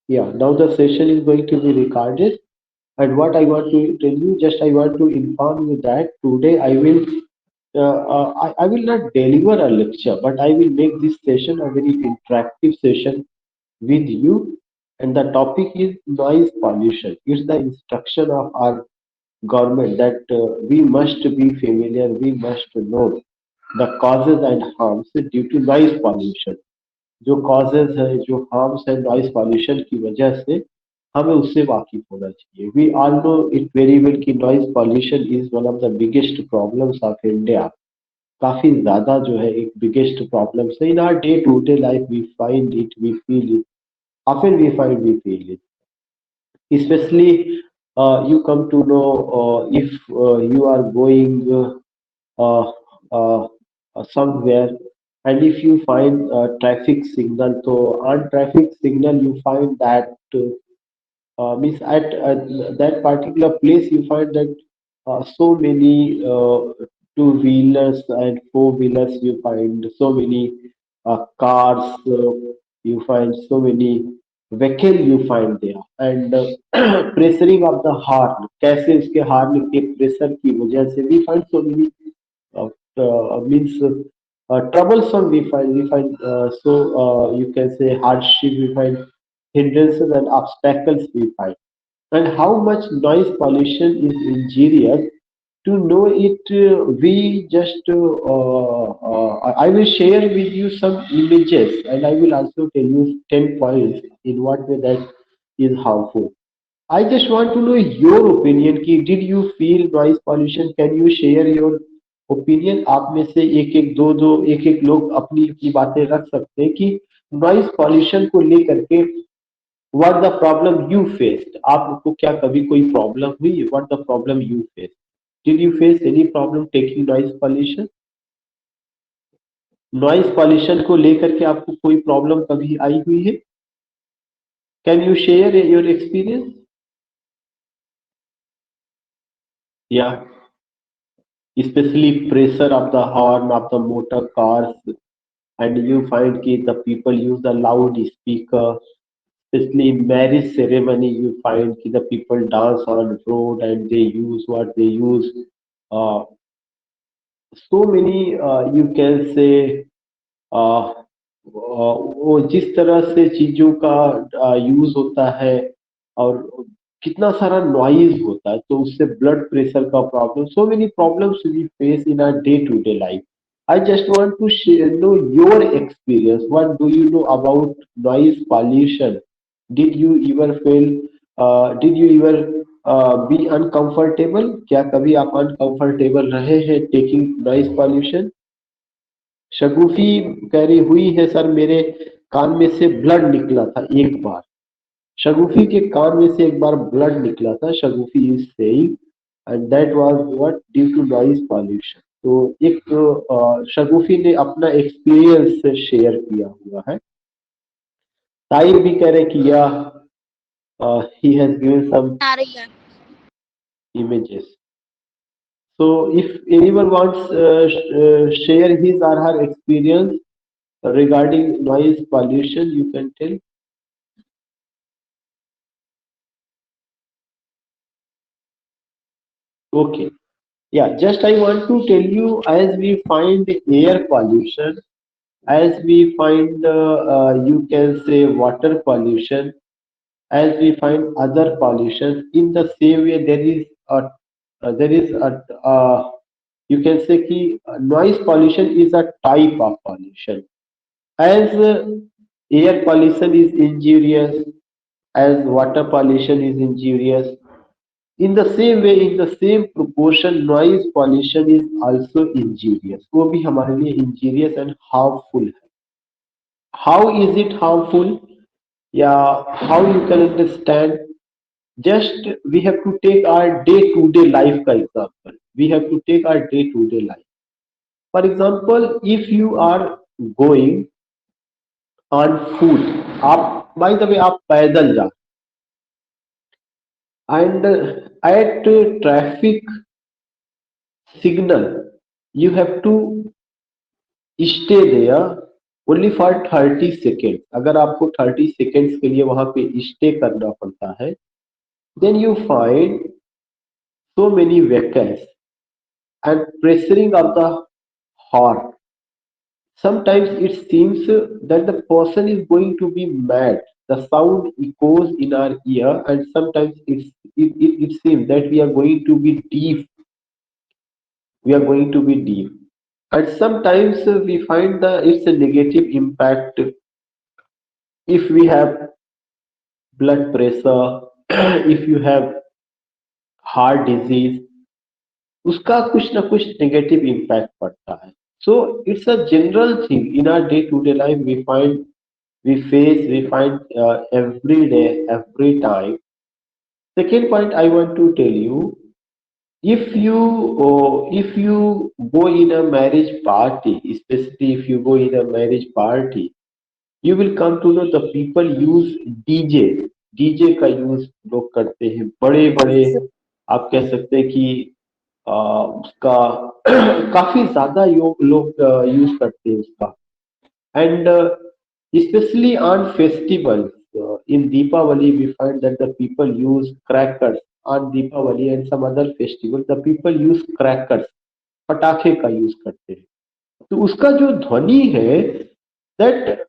Yeah, now the session is going to be recorded. And what I want to tell you, just I want to inform you that today I will not deliver a lecture, but I will make this session a very interactive session with you. And the topic is noise pollution. It's the instruction of our government that we must be familiar, we must know the causes and harms due to noise pollution. जो causes है, जो harms है noise pollution की वजह से, हमें उससे वाकिफ होना चाहिए. We all know it very well कि noise pollution is one of the biggest problems of India. काफी ज्यादा जो है एक बिगेस्ट प्रॉब्लम है in our day to day life. We find it, we feel it, often we find we feel it, especially you come to know if you are going uh, uh, somewhere, and if you find traffic signal, so on traffic signal you find that means at that particular place you find that so many two wheelers and four wheelers, you find so many cars, you find so many vehicle you find there, and pressuring of the horn, कैसे उसके horn के pressure की वजह से we find so many means troublesome, we find so you can say hardship, we find hindrances and obstacles we find. And how much noise pollution is injurious, to know it we just I will share with you some images, and I will also tell you 10 points in what way that is harmful. I just want to know your opinion कि did you feel noise pollution? Can you share your opinion? आप में से एक एक दो दो एक एक लोग अपनी की बातें रख सकते हैं कि noise pollution को लेकर के what the problem you faced. आपको क्या कभी कोई प्रॉब्लम हुई? What the problem you faced? Did you face any problem taking noise pollution? Noise pollution को लेकर के आपको कोई प्रॉब्लम कभी आई हुई है? Can you share your experience? Yeah, especially pressure of the horn of the motor cars, and you find that the people use the loud speaker, especially in marriage ceremony. You find that the people dance on road and they use what they use. uh, so many you can say वो जिस तरह से चीजों का use होता है, और कितना सारा नॉइज होता है, तो उससे ब्लड प्रेशर का problem, so many problems we face in our day to day life. I just want to know your experience. What do you know about noise pollution? Did you ever feel, did you ever be uncomfortable? क्या कभी आप uncomfortable रहे हैं taking noise pollution? शगुफी कह रही हुई है sir, मेरे कान में से ब्लड निकला था एक बार. शगुफी के कान में से एक बार ब्लड निकला था, Shagufi is saying, and that was what due to noise pollution. तो एक शगुफी ने अपना एक्सपीरियंस शेयर किया हुआ है. ताहिर भी कह रहे कि या ही हैज गिवन सम आ रही है। images. So if anyone wants share his or her experience regarding noise pollution, you can tell. Okay. Yeah, just I want to tell you, as we find air pollution, as we find you can say water pollution, as we find other pollution, in the same way there is a you can say कि noise pollution is a type of pollution. As air pollution is injurious, as water pollution is injurious, in the same way, in the same proportion, noise pollution is also injurious. वो भी हमारे लिए injurious and harmful है. How is it harmful? Yeah, how you can understand? Just we have to take our day-to-day life का example. We have to take our day-to-day life. For example, if you are going on foot, आप by the way आप पैदल जा, and at traffic signal you have to stay there, only for 30 second. अगर आपको 30 seconds के लिए वहां पे स्टे करना पड़ता है, then you find so many vehicles and pressuring of the horn. Sometimes it seems that the person is going to be mad. The sound echoes in our ear, and sometimes it seems that we are going to be deep. We are going to be deep. And sometimes we find that it's a negative impact if we have blood pressure, if you have heart disease, उसका कुछ ना कुछ negative impact पड़ता है. So it's a general thing in our day to day life we find every day, every time. Second point I want to tell you, if you go in a marriage party, especially if you go in a marriage party, you will come to know the people use DJ. DJ का use लोग करते हैं, बड़े बड़े, आप कह सकते हैं कि उसका काफी ज्यादा लोग यूज करते हैं उसका. And especially on festivals, in Deepavali, we find that the people use crackers on Deepavali and some other festival. The people use crackers, पटाखे का यूज करते हैं. तो उसका जो ध्वनि है, that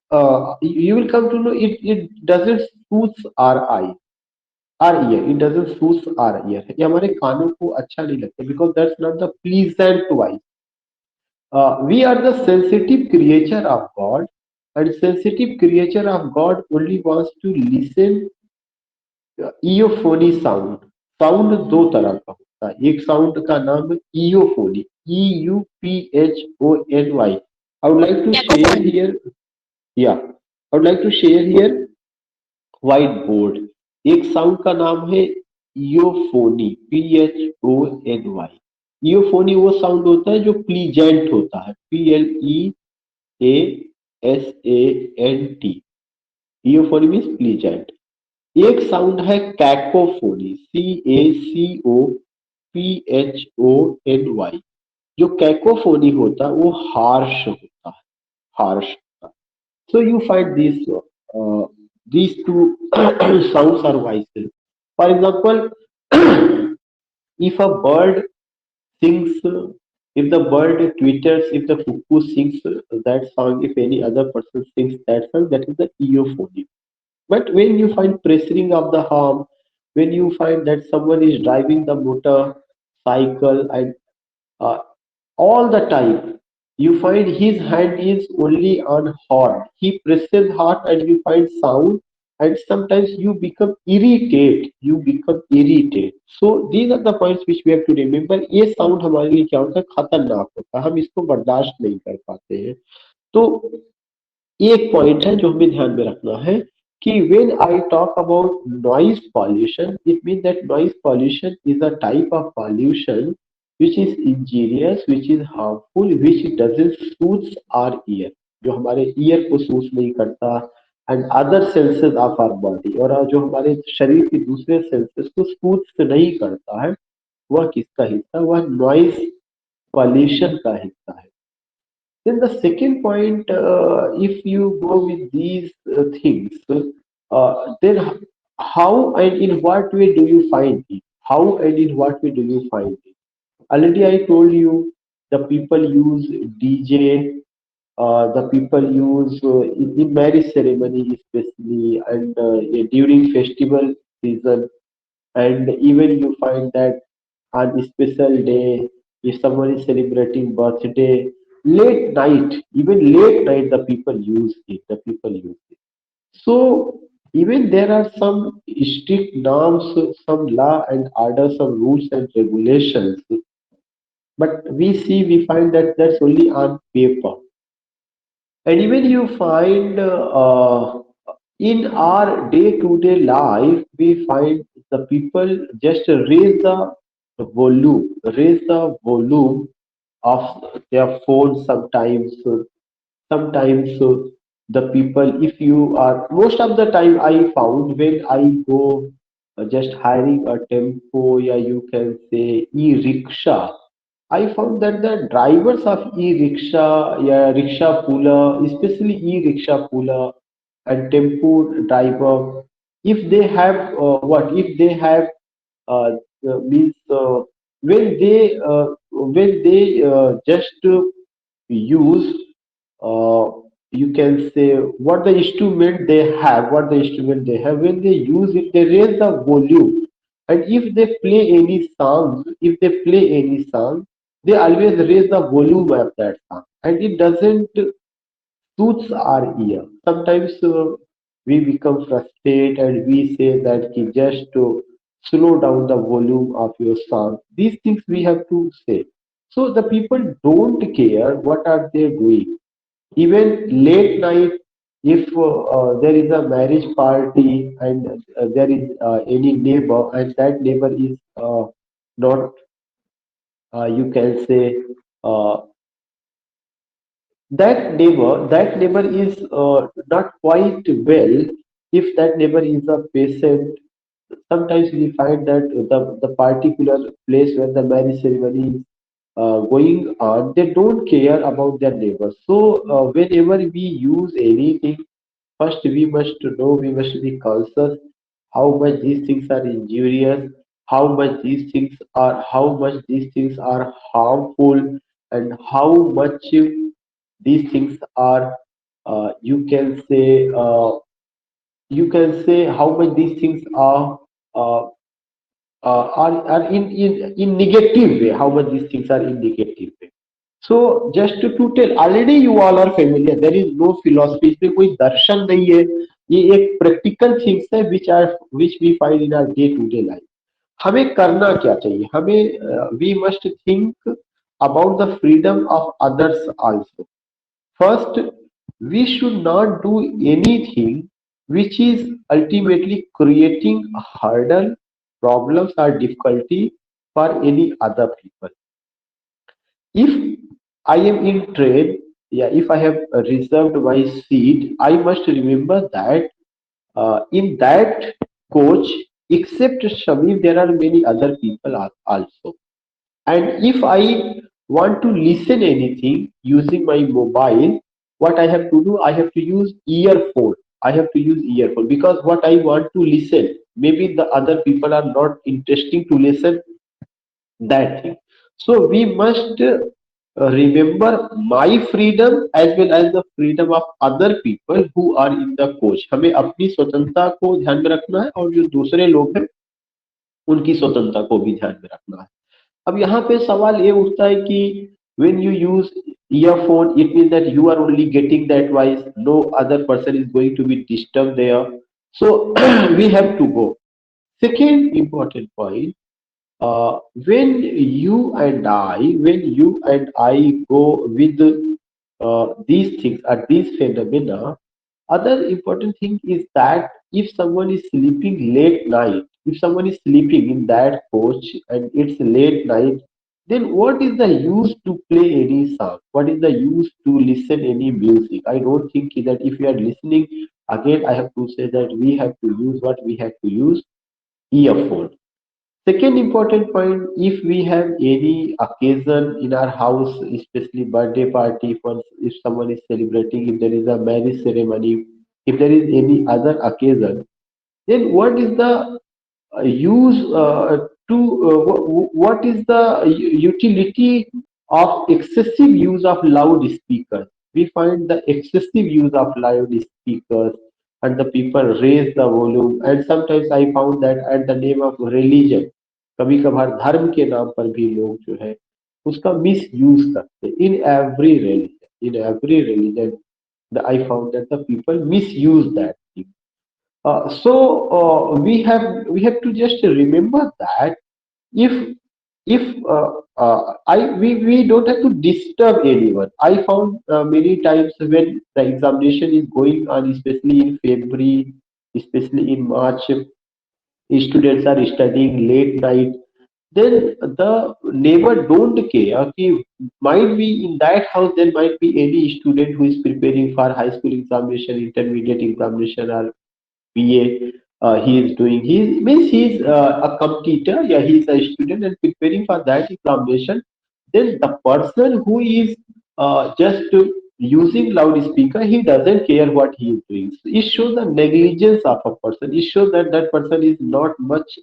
you will come to know it doesn't suits our eye, our ear. It doesn't suits our ear. ये हमारे कानों को अच्छा नहीं लगता, because that's not the pleasant voice. We are the sensitive creature of God, and sensitive creature of God only wants to listen euphony sound. Sound दो तरह का होता है. एक साउंड का नाम है ईयोफोनी, EUPHONY. I would like to share here, yeah, I would like to share here white board. एक साउंड का नाम है ईयोफोनी, PHONY. ईयोफोनी वो साउंड होता है जो प्लीजेंट होता है, PLEASANT. Euphony means pleasant. एक साउंड है कैकोफोनी, CACOPHONY. जो कैकोफोनी होता है वो हार्श होता है, हार्श होता है. So you find these two sounds are voices. For example, if a bird sings, if the bird twitters, if the cuckoo sings that song, if any other person sings that song, that is the eophony. But when you find pressuring of the horn, when you find that someone is driving the motorcycle and uh, all the time, you find his hand is only on horn. He presses hard and you find sound, and sometimes you become irritated. You become irritated. So these are the points which we have to remember. ये sound हमारे लिए क्या होता है, खतरनाक होता है, हम इसको बर्दाश्त नहीं कर पाते हैं. तो एक पॉइंट है जो हमें ध्यान में रखना है कि when I talk about noise pollution, it means that noise pollution is a type of pollution which is injurious, which is harmful, which doesn't suits our ear, जो हमारे ईयर को सूट नहीं करता, and other senses of our body, और जो हमारे शरीर के दूसरे सेंसेस को सूट नहीं करता है, वह किसका हिस्सा, वह नॉइज पॉल्यूशन का हिस्सा है. Then the second point, if you go with these things, then how and in what way do you find it? How and in what way do you find it? Already I told you the people use DJ, the people use in marriage ceremony especially, and during festival season, and even you find that on a special day, if someone is celebrating birthday, late night, even late night, the people use it. The people use it. So even there are some strict norms, some law and order, some rules and regulations. But we find that that's only on paper. And even you find in our day-to-day life, we find the people just raise the volume of their phone sometimes. Sometimes the people, if you are, most of the time I found when I go just hiring a tempo, yeah, you can say e-rickshaw. I found that the drivers of e-rickshaw, yeah, rickshaw puller, especially e-rickshaw puller and tempo driver, if they have if they have means when they just use uh, you can say what the instrument they have when they use it, they raise the volume, and if they play any song, they always raise the volume of that song, and it doesn't suits our ear. Sometimes we become frustrated and we say that ki just to slow down the volume of your song. These things we have to say. So the people don't care what are they doing. Even late night, if there is a marriage party and there is any neighbor and that neighbor is not, you can say, uh, that neighbor is not quite well. If that neighbor is a patient, sometimes we find that the particular place where the marriage ceremony is going on, they don't care about their neighbors. So whenever we use anything, first we must know, we must be conscious how much these things are injurious, how much these things are harmful, and how much these things are you can say how much these things uh, are in negative way, how much these things are in negative way. So just to tell, already you all are familiar, there is no philosophy, इसमें कोई दर्शन नहीं है, ये एक practical things है which we find in our day to day life. हमें करना क्या चाहिए, हमें we must think about the freedom of others also. First, we should not do anything which is ultimately creating a hurdle, problems, or difficulty for any other people. If I am in train, yeah, if I have reserved my seat, I must remember that in that coach, except Shamir, there are many other people also. And if I want to listen anything using my mobile, what I have to do, I have to use earphone. I have to use earphone because what I want to listen, maybe the other people are not interesting to listen that thing. So we must remember my freedom as well as the freedom of other people who are in the coach. हमें अपनी स्वतंत्रता को ध्यान में रखना है और जो दूसरे लोग हैं उनकी स्वतंत्रता को भी ध्यान में रखना है. अब यहाँ पे सवाल ये उठता है कि when you use earphone, it means that you are only getting that voice, no other person is going to be disturbed there. So we have to go. Second important point, uh, when when you and I go with these things or these phenomena, other important thing is that if someone is sleeping late night, if someone is sleeping in that coach and it's late night, then what is the use to play any song? What is the use to listen any music? I don't think that if you are listening, again I have to say that we have to use what we have to use, earphone. Second important point, if we have any occasion in our house, especially birthday party, if someone is celebrating, if there is a marriage ceremony, if there is any other occasion, then what is the use to what is the utility of excessive use of loudspeakers? We find the excessive use of loudspeakers and the people raise the volume, and sometimes I found that at the name of religion, कभी कभार धर्म के नाम पर भी लोग जो है उसका मिस यूज करते हैं. In every religion I found that the people misuse that thing. So we have to just remember that if we don't have to disturb anyone. I found many times when the examination is going on, especially in February, especially in March, students are studying late night. Then the neighbor don't care. Okay, might be in that house there might be any student who is preparing for high school examination, intermediate examination, or BA he is doing. He means he is a competitor. Yeah, he is a student and preparing for that examination. then the person who is just using loudspeaker, he doesn't care what he is doing. So it shows the negligence of a person. It shows that that person is not much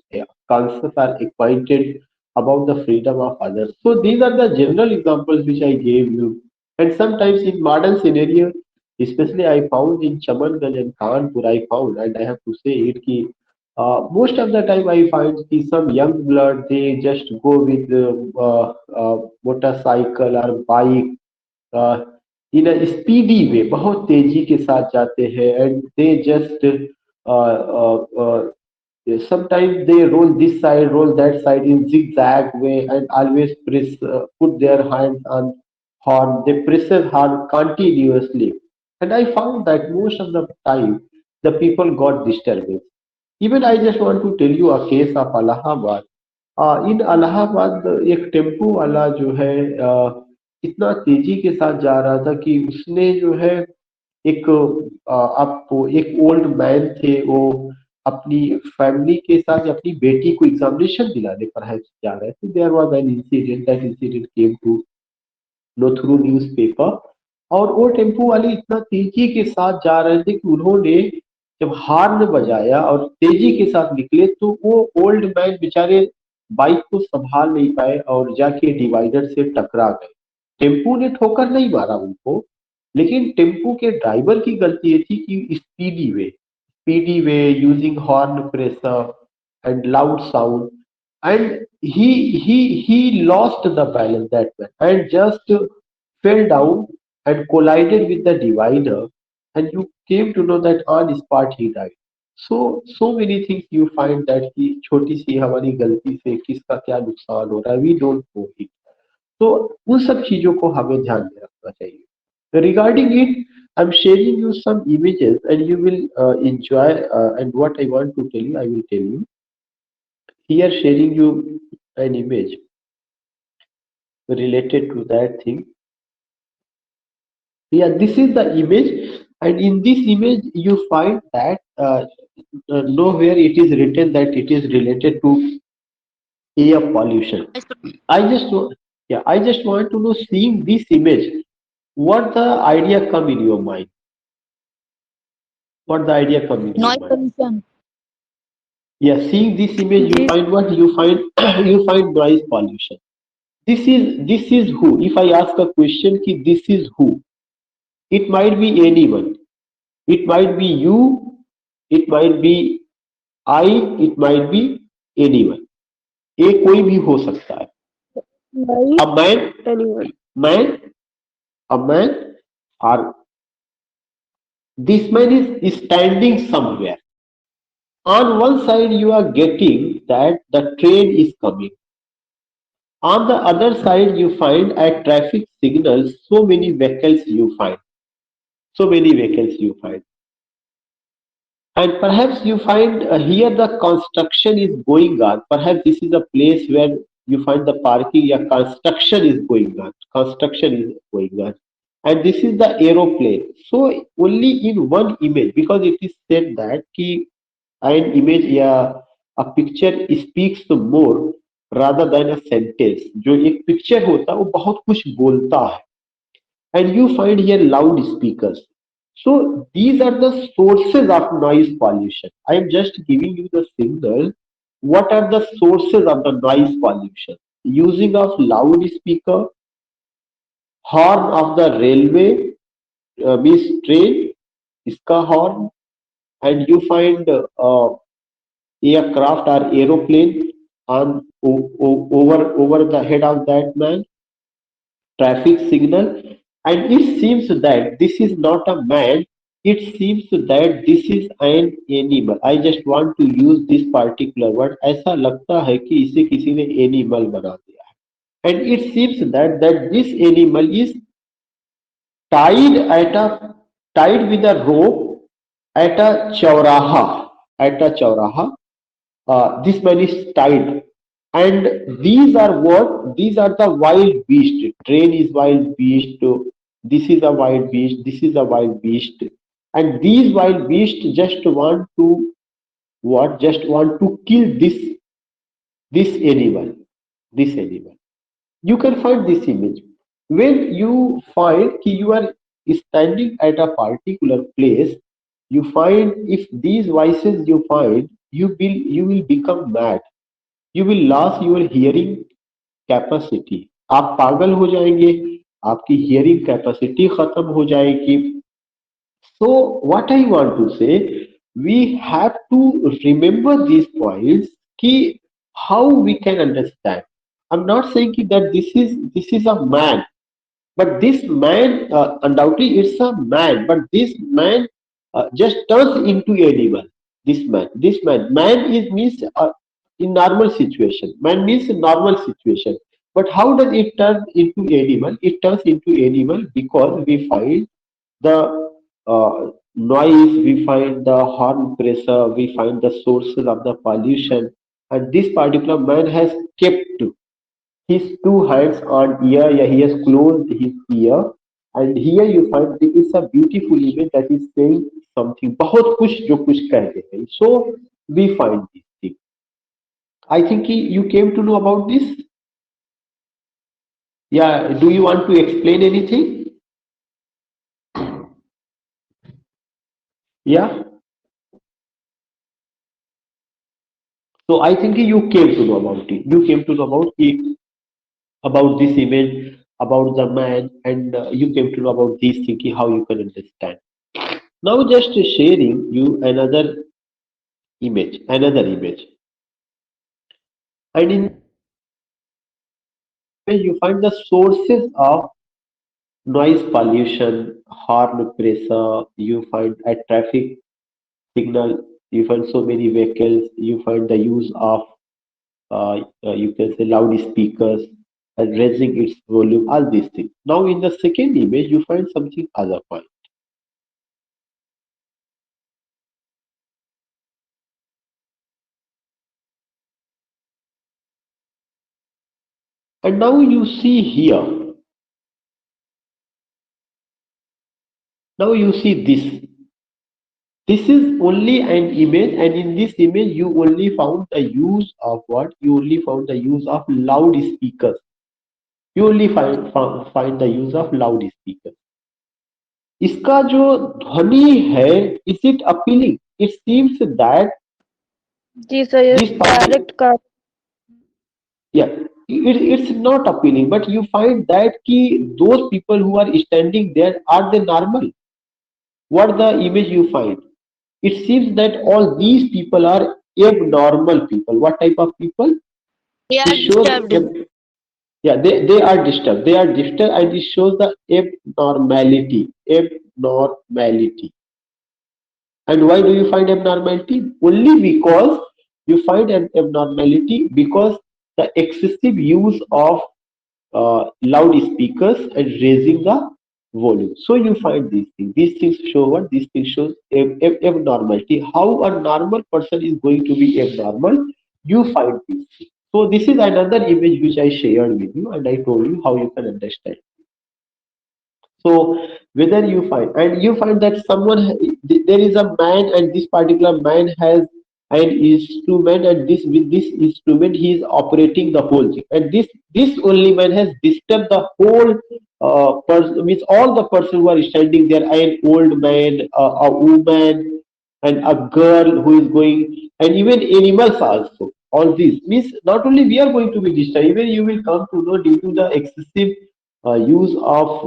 conscious or acquainted about the freedom of others. So these are the general examples which I gave you. And sometimes in modern scenario, especially I found in Chamanganj and Kanpur, I found, and I have to say it, ki, most of the time I find ki some young blood, they just go with motorcycle or bike in a speedy way, बहुत तेजी के साथ जाते हैं, and they just sometimes they roll this side, roll that side in zigzag way, and always put their hands on horn. They press it hard continuously, and I found that most of the time the people got disturbance. Even I just want to tell you a case of Allahabad. इन इलाहाबाद एक tempo वाला जो है इतना तेजी के साथ जा रहा था कि उसने जो है एक आपको एक ओल्ड मैन थे, वो अपनी फैमिली के साथ अपनी बेटी को एग्जामिनेशन दिलाने पर जा रहे थे. There was an incident, that incident came to know through newspaper. और वो टेम्पो वाले इतना तेजी के साथ जा रहे थे कि उन्होंने जब हार्न बजाया और तेजी के साथ निकले तो वो ओल्ड मैन बेचारे बाइक को संभाल नहीं पाए और जाके डिवाइडर से टकरा गए. टेम्पू ने ठोकर नहीं मारा उनको, लेकिन टेम्पू के ड्राइवर की गलती ये थी कि speedy way using horn pressure and loud sound, and he lost the balance, that man, and just fell down and collided with the divider, and you came to know that on spot he died. So many things you find that कि छोटी सी हमारी गलती से किसका क्या नुकसान हो रहा है, we don't know it. तो उन सब चीजों को हमें ध्यान में रखना चाहिए. Regarding it, I'm sharing you some images and you will enjoy, and what I want to tell you, I will tell you. Here sharing you an image related to that thing. Yeah, this is the image, and in this image you find that nowhere it is written that it is related to air pollution. I just yeah, I just want to know, seeing this image, what the idea come in your mind? What the idea come in your Noise mind? pollution. Yeah, seeing this image, you This find what you find. You find noise pollution. This is who. If I ask a question, ki this is who? It might be anyone. It might be you. It might be I. It might be anyone. ये कोई भी हो सकता है. right, A anyone. man, a man, or this man is standing somewhere. On one side, you are getting that the train is coming. On the other side, you find at traffic signals so many vehicles you find. So many vehicles you find. And perhaps you find here the construction is going on. Perhaps this is a place where you find the parking, yeah, construction is going on. Construction is going on. And this is the aeroplane. So only in one image, because it is said that ki an image, yeah, a picture speaks more rather than a sentence. जो एक picture होता है वो बहुत कुछ बोलता है. And you find here loudspeakers. So these are the sources of noise pollution. I am just giving you the signal. What are the sources of the noise pollution? Using of loudspeaker, horn of the railway, means train, iska horn, and you find aircraft or aeroplane on over the head of that man, traffic signal. And it seems that this is not a man, it seems that this is an animal. I just want to use this particular word. ऐसा लगता है कि इसे किसी ने animal बना दिया है. And it seems that this animal is tied at a tied with a rope at a chowraha. At a chowraha, this man is tied, and these are what? These are the wild beast. Train is wild beast. This is a wild beast. This is a wild beast, and these wild beasts just want to what? Just want to kill this animal. This animal. You can find this image when you find कि you are standing at a particular place. You find if these voices you find, you will become mad. You will lose your hearing capacity. आप पागल हो जाएंगे, आपकी hearing capacity खत्म हो जाएगी. So what I want to say, we have to remember these points. Ki how we can understand. I'm not saying ki that this is a man, but this man undoubtedly it's a man, but this man just turns into animal. Man is means in normal situation. Man means in normal situation. But how does it turn into animal? It turns into animal because we find the noise, we find the horn pressure, we find the sources of the pollution, and this particular man has kept his two hands on ear, yeah, he has closed his ear, and here you find it is a beautiful image that is saying something. बहुत कुछ जो कुछ कह रहे हैं. So we find this thing. I think you came to know about this. Yeah, do you want to explain anything? Yeah. So I think you came to know about it. You came to know about it, about this image, about the man, and you came to know about these things, how you can understand. Now just sharing you another image, and in image you find the sources of noise pollution, horn pressure. You find a traffic signal. You find so many vehicles. You find the use of you can say loudspeakers and raising its volume, all these things. Now in the second image, you find something other point. And now you see here, now you see this. This is only an image, and in this image, you only found the use of what? You only found the use of loudspeakers. You only find the use of loudspeakers. इसका जो ध्वनि है, is it appealing? It seems that जी sir, ये this particular direct का yeah, it's not appealing, but you find that ki those people who are standing there, are they normal? What the image you find? It seems that all these people are abnormal people. What type of people? they It are shows disturbed. yeah, they are disturbed. They are disturbed, and it shows the abnormality. Abnormality. And why do you find abnormality? Only because you find an abnormality because the excessive use of loudspeakers and raising the volume. So you find these things. These things show what? These things show abnormality. How a normal person is going to be abnormal, you find these things. So this is another image which I shared with you, and I told you how you can understand. So whether you find that there is a man, and this particular man has an instrument, and this with this instrument he is operating the whole thing, and this only man has disturbed the whole person, means all the person who are standing there, an old man, a woman, and a girl who is going, and even animals also. All these means not only we are going to be disturbed, even you will come to know due to the excessive use of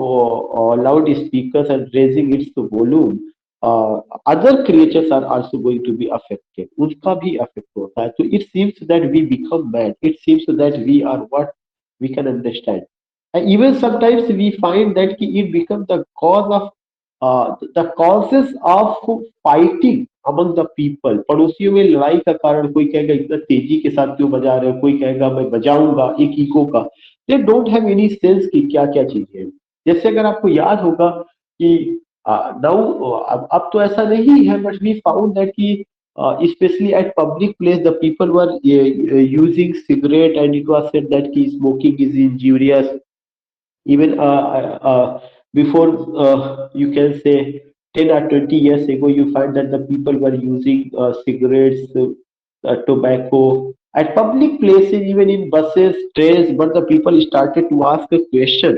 loudspeakers and raising its volume, other creatures are also going to be affected. उनका भी affect होता है. So it seems that we become mad. It seems that we are what we can understand. And even sometimes we find that it becomes the cause of the causes of fighting among the people. पड़ोसियों में लड़ाई का कारण, कोई कहेगा इतना तेजी के साथ क्यों बजा रहे हो, कोई कहेगा मैं बजाऊंगा, एक इको का. They don't have any sense की क्या क्या चीजें हैं. जैसे अगर आपको याद होगा कि नाउ अब तो ऐसा नहीं है, बट वी फाउंड दैट कि especially at public place the people were using cigarette, and it was said that ki smoking is injurious. Even before you can say 10 or 20 years ago, you find that the people were using cigarettes, tobacco, At public places, even in buses, trains, but the people started to ask a question.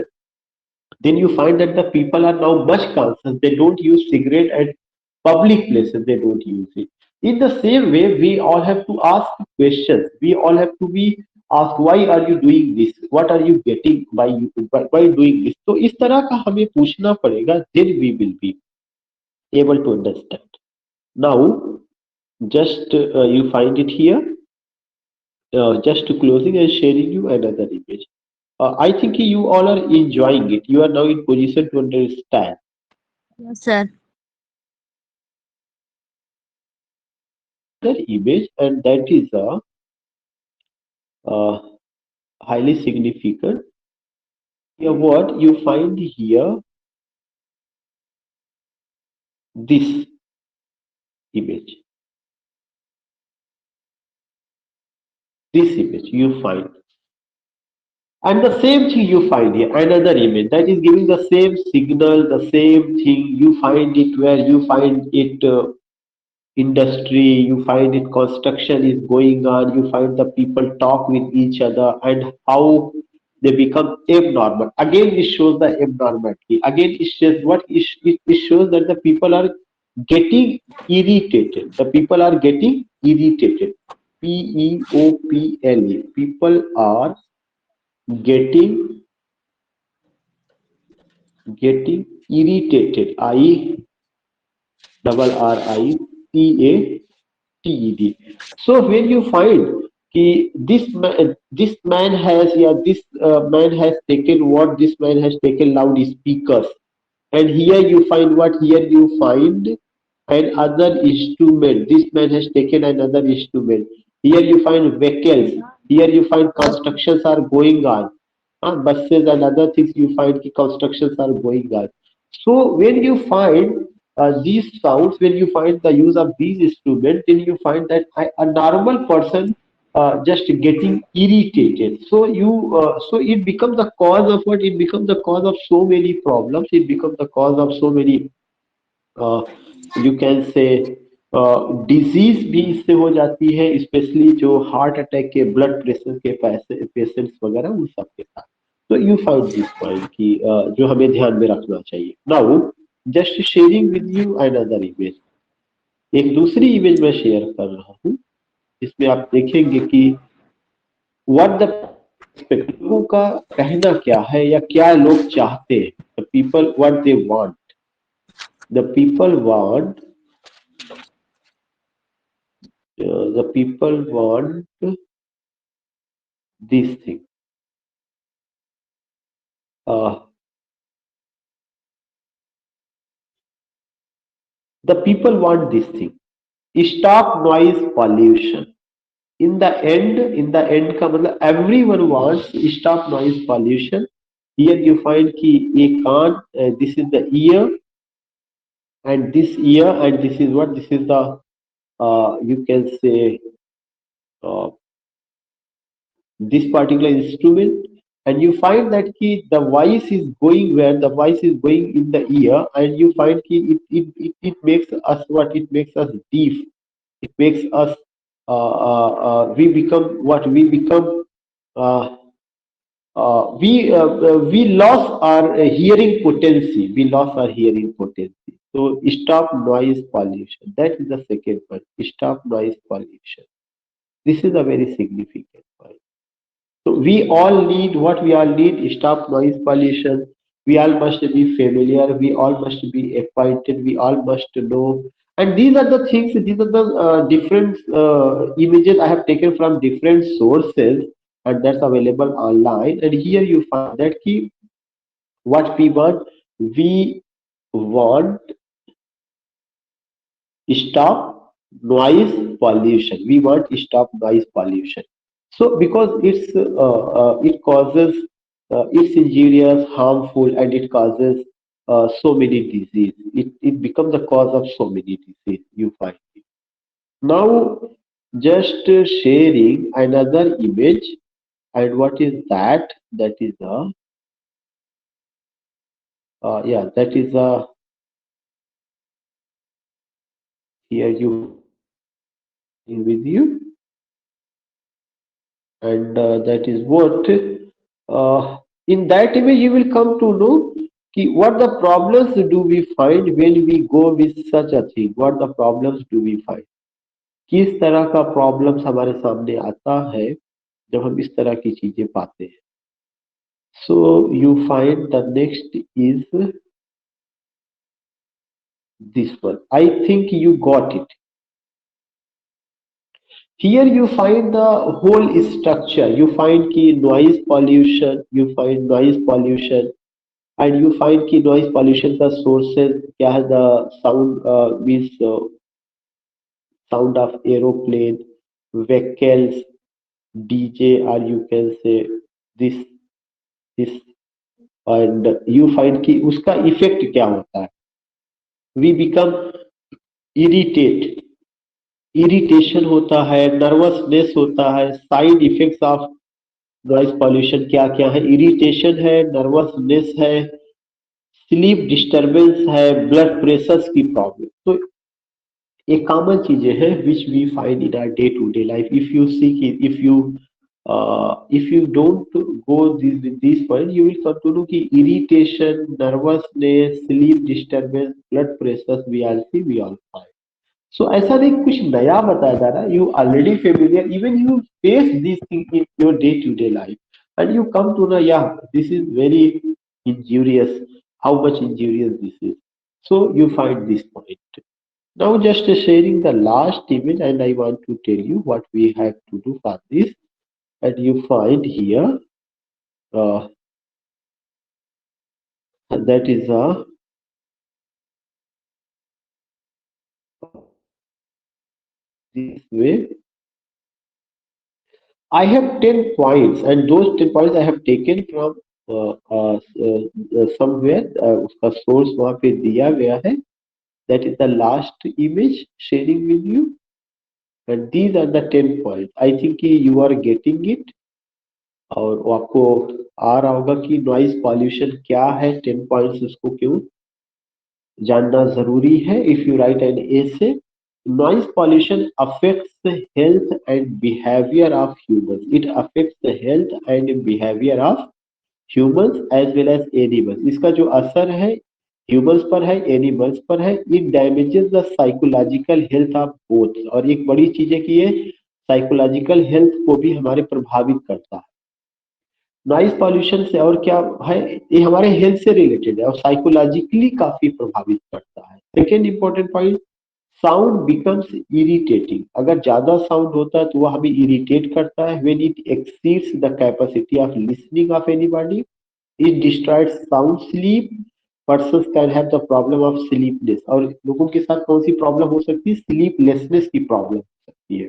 Then you find that the people are now much conscious. They don't use cigarette at public places. They don't use it. In the same way, we all have to ask questions. We all have to be asked, why are you doing this? What are you getting by doing this? So इस तरह का हमें पूछना पड़ेगा. Then we will be able to understand. Now, just you find it here. Just closing and sharing you another image. I think you all are enjoying it. You are now in position to understand Yes, sir. another image, and that is a uh, highly significant. Here, what you find here, this image, this image you find, and the same thing you find here, another image that is giving the same signal, the same thing. You find it where you find it. Industry, you find it construction is going on, you find the people talk with each other and how they become abnormal. Again it shows the abnormality. Again it shows it shows that the people are getting irritated. The people are getting irritated. People, people are getting getting irritated. IRRITATED. So when you find this man has, yeah, this man has taken, what this man has taken loudspeakers, and here you find what, here you find another instrument. This man has taken another instrument. Here you find vehicles. Here you find constructions are going on. Buses and other things you find constructions are going on. So when you find these sounds, when you find the use of these instruments, then you find that a normal person just getting irritated. So so it becomes the cause of what? It becomes the cause of so many problems. It becomes the cause of so many uh, you can say disease भी इससे हो जाती है, specially जो heart attack के, blood pressure के patients वगैरह उन सब के साथ. तो यू फाइंड दिस पॉइंट कि जो हमें ध्यान में रखना चाहिए. Now just sharing with you another image. एक दूसरी इमेज मैं शेयर कर रहा हूँ. इसमें आप देखेंगे कि व्हाट द लोगों का कहना क्या है या क्या लोग चाहते हैं. The people what they want. The people want the people want this thing. Uh, the people want this thing. Stop noise pollution. In the end का मतलब everyone wants stop noise pollution. Here you find कि ये कान, this is the ear, and this ear, and this is what, this is the you can say uh, this particular instrument, and you find that ki the voice is going where, the voice is going in the ear, and you find ki it makes us what, it makes us deaf. It makes us we become what, we become uh, we lost our hearing potency. We lost our hearing potency. So stop noise pollution, that is the second point. Stop noise pollution, this is a very significant point. So we all need, what we all need, stop noise pollution. We all must be familiar. We all must be acquainted. We all must know. And these are the things. These are the different images I have taken from different sources, and that's available online. And here you find that key. What we want stop noise pollution. We want stop noise pollution. So because it causes it's injurious, harmful, and it causes so many disease. It becomes the cause of so many disease. You find it. Now just sharing another image, and what is that? That is a yeah, that is a, here you with you. and that is what in that image you will come to know कि what the problems do we find when we go with such a thing, what the problems do we find, किस तरह का problems हमारे सामने आता है जब हम इस तरह की चीजें पाते हैं. So you find the next is this one. I think you got it. Here you find the whole structure. You find key noise pollution. You find noise pollution, and you find key noise pollution का sources क्या है, the sound means sound of aeroplane, vehicles, DJ, or you can say this, and you find कि उसका effect क्या होता है. We become irritate, irritation होता है, नर्वसनेस होता है. Side effects of noise pollution क्या क्या है? इरिटेशन है, नर्वसनेस है, स्लीप डिस्टरबेंस है, ब्लड प्रेशर की प्रॉब्लम. तो ये कॉमन चीजें हैं which we find in our day to day life. If you don't go this point you will come to know कि irritation, nervousness, sleep disturbance, blood pressure we are see we all find. So ऐसा नहीं कुछ नया बताया जा रहा है. You already familiar, even you face this thing in your day to day life, and you come to know yeah this is very injurious, how much injurious this is. So you find this point. Now just sharing the last image, and I want to tell you what we have to do for this. And you find here uh, that is this way. I have 10 points, and those 10 points I have taken from somewhere. उसका source वहाँ पे दिया गया है. That is the last image sharing with you, and these are the 10 points. I think कि you are getting it, और वो आपको आ रहा होगा कि नॉइज पॉल्यूशन क्या है, 10 पॉइंट्स उसको क्यों जानना जरूरी है. If you write an essay, noise pollution affects the health and behavior of humans. It affects the health and behavior of humans as well as animals. इसका जो असर है ह्यूमंस पर है, एनिमल्स पर है. It damages the psychological health of both. और एक बड़ी चीज है कि ये साइकोलॉजिकल हेल्थ को भी हमारे प्रभावित करता है. नॉइज पॉल्यूशन से और क्या है, ये हमारे हेल्थ से रिलेटेड है और साइकोलॉजिकली काफी प्रभावित करता है. Second important point, sound becomes irritating. अगर ज्यादा साउंड होता है तो वह हमें इरिटेट करता है. When it exceeds the capacity of listening of anybody, it destroys sound sleep. Persons can have the problem of sleepiness. और लोगों के साथ कौन सी प्रॉब्लम हो सकती है? स्लीपलेसनेस की प्रॉब्लम हो सकती है.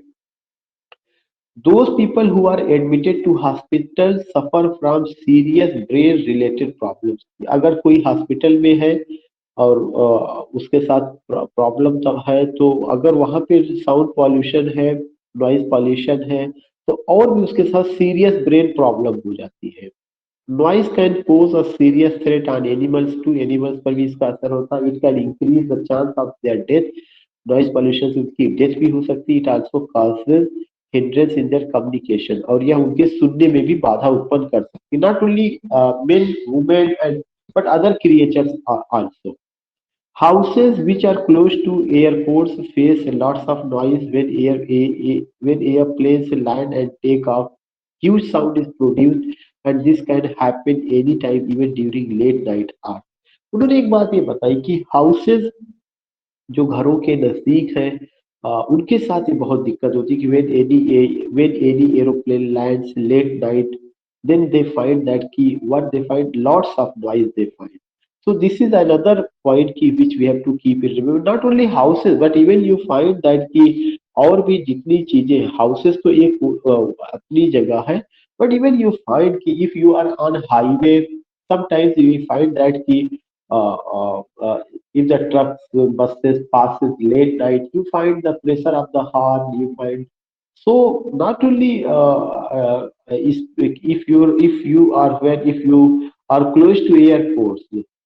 Those people who are admitted to hospital suffer from serious brain related problems. अगर कोई हॉस्पिटल में है और उसके साथ प्रॉब्लम तब है, तो अगर वहां पे साउंड पॉल्यूशन है, नॉइज पॉल्यूशन है, तो और भी उसके साथ सीरियस ब्रेन प्रॉब्लम हो जाती है. Noise can pose a serious threat on animals too. Animals पर भी इसका असर होता है. It can increase the chance of their death. Noise pollution से उसकी डेथ भी हो सकती है. It also causes hindrance in their communication. और यह उनके सुनने में भी बाधा उत्पन्न कर सकती है. Not only main, women and but other creatures also. Houses which are close to airports face lots of noise when when airplanes land and take off. Huge sound is produced, and this can happen anytime, even during late night hours. उन्होंने एक बात ये बताई कि houses जो घरों के नजदीक है, उनके साथ ये बहुत दिक्कत होती है कि when any aeroplane lands late night, then they find that कि what they find, lots of noise they find. So this is another point की which we have to keep in remember. Not only houses but even you find that कि और भी जितनी चीजें, houses तो एक अपनी जगह है, but even you find कि if you are on highway, sometimes you find that कि uh, uh, uh, if the trucks, buses passes late night, you find the pressure of the horn. You find, so not only if you are when if you are close to airports,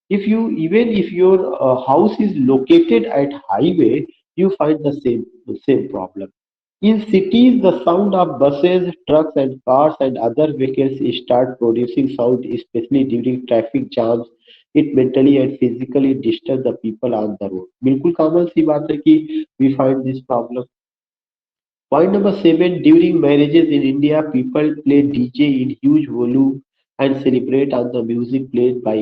if you even if your house is located at highway, you find the same problem. In cities, the sound of buses, trucks, and cars and other vehicles start producing sound, especially during traffic jams. It mentally and physically disturbs the people on the road. बिल्कुल common सी बात है कि we find this problem. Point number seven, during marriages in India, people play DJ in huge volume and celebrate on the music played by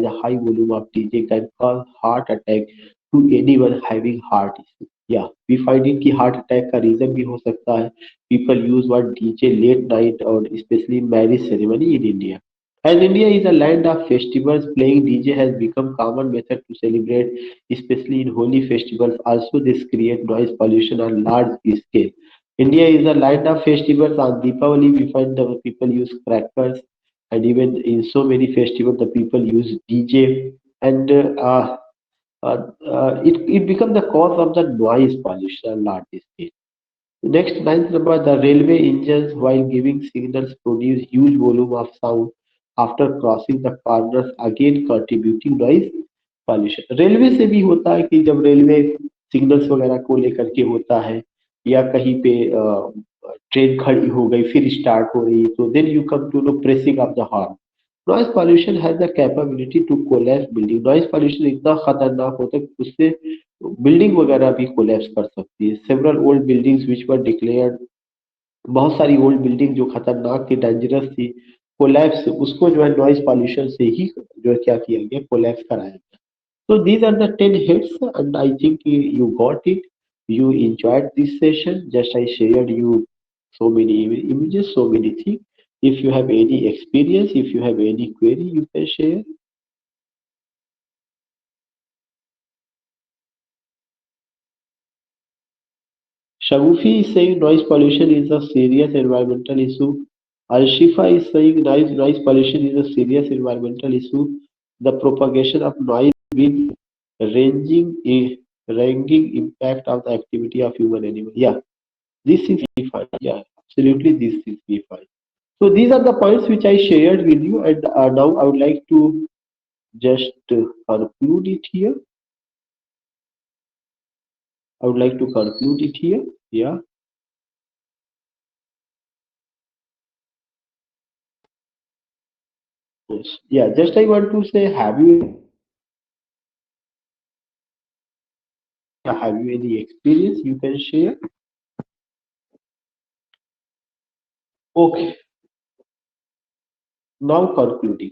the high volume of DJ can cause heart attack to anyone having heart issue. Yeah, we find it कि heart attack का reason भी हो सकता है. People use what DJ late night or especially marriage ceremony in India. As India is a land of festivals, playing DJ has become common method to celebrate, especially in holy festivals. Also, this create noise pollution on large scale. India is a land of festivals. On Deepavali, we find the people use crackers, and even in so many festivals, the people use DJ, and it becomes the cause of the noise pollution on large scale. Next, ninth number, the railway engines while giving signals produce huge volume of sound after crossing the corners, again contributing noise pollution. Railway से भी होता है कि जब railway signals वगैरह को लेकर के होता है या कहीं पे ट्रेन खड़ी हो गई फिर स्टार्ट हो रही है तो then you come to know pressing of the horn. Noise pollution has the capability to collapse building. Noise pollution इतना खतरनाक होता है कि उससे बिल्डिंग वगैरह भी कोलैप्स कर सकती है. सेवरल ओल्ड बिल्डिंग्स विच वर डिक्लेयर्ड, बहुत सारी ओल्ड बिल्डिंग जो खतरनाक थी, डेंजरस थी, कोलैप्स उसको जो है नॉइज पॉल्यूशन से ही जो है क्या किया गया, कोलैप्स कराया गया. So these are the 10 hits, and I think you got it. You enjoyed this session. Just I shared you so many images, so many things. If you have any experience, if you have any query, you can share. Shagufi is saying noise pollution is a serious environmental issue. Al-Shifa is saying noise pollution is a serious environmental issue. The propagation of noise with ranging impact of the activity of human animal. Yeah, this is fine. Yeah, absolutely, this is fine. So these are the points which I shared with you, and now I would like to just conclude it here. I would like to conclude it here. Yeah. Yes. Yeah. Just I want to say, have you any experience you can share? Okay. Now concluding.